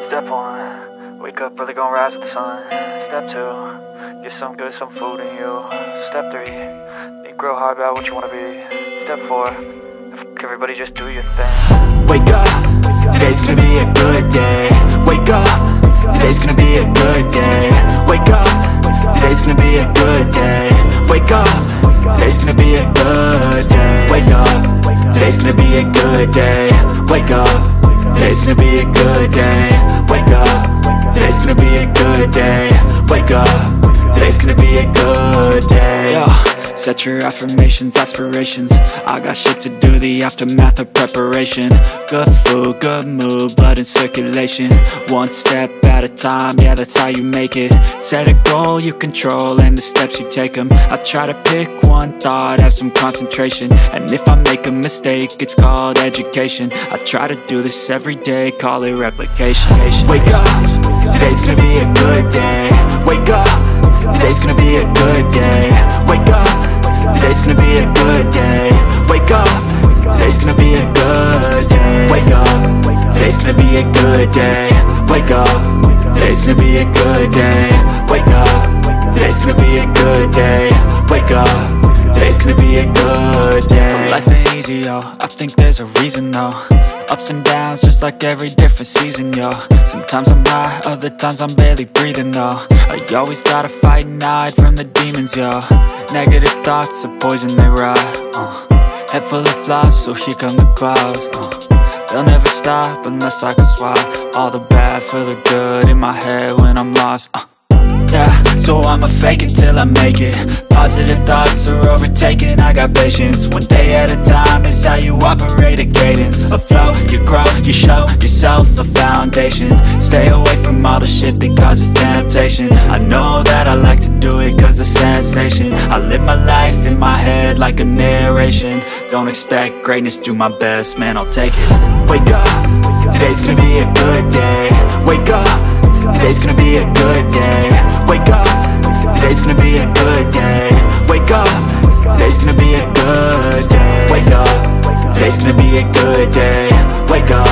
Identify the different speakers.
Speaker 1: Step 1, wake up early, gonna rise with the sun. Step 2, get some good, some food in you. Step 3, think real hard about what you wanna be. Step 4, everybody just do your thing.
Speaker 2: Wake up, today's gonna be a good day. Wake up, today's gonna be a good day. Wake up, today's gonna be a good day. Wake up, today's gonna be a good day. Wake up, today's gonna be a good day. Wake up, today's gonna be a good day. Wake up, today's gonna be a good day. Wake up, today's gonna be a good day. Yo, set your affirmations, aspirations. I got shit to do, the aftermath of preparation. Good food, good mood, blood in circulation. One step at a time, yeah, that's how you make it. Set a goal you control and the steps you take them. I try to pick one thought, have some concentration. And if I make a mistake, it's called education. I try to do this every day, call it replication. Wake up, today's gonna be a good day. Wake up, today's gonna be a good day. Wake up, today's gonna be a good day. Wake up, today's gonna be a good day. Wake up, today's gonna be a good day. Wake up, today's gonna be a good day. Wake up, today's gonna be a good day. Wake up, today's gonna be a good day. So life ain't easy, yo, I think there's a reason though. Ups and downs, just like every different season, yo. Sometimes I'm high, other times I'm barely breathing, though. I always gotta fight and hide from the demons, yo. Negative thoughts are poison, they rot. Head full of flies, so here come the clouds. They'll never stop unless I can swap all the bad for the good in my head when I'm lost. Yeah, so I'ma fake it till I make it. Positive thoughts are overtaken, I got patience. One day at a time is how you operate a cadence. A flow, you grow, you show yourself a foundation. Stay away from all the shit that causes temptation. I know that I like to do it cause it's sensation. I live my life in my head like a narration. Don't expect greatness, do my best, man, I'll take it. Wake up, today's gonna be a good day. Wake up, today's gonna be a good day. Wake up, today's gonna be a good day. Wake up, today's gonna be a good day. Wake up, today's gonna be a good day. Wake up,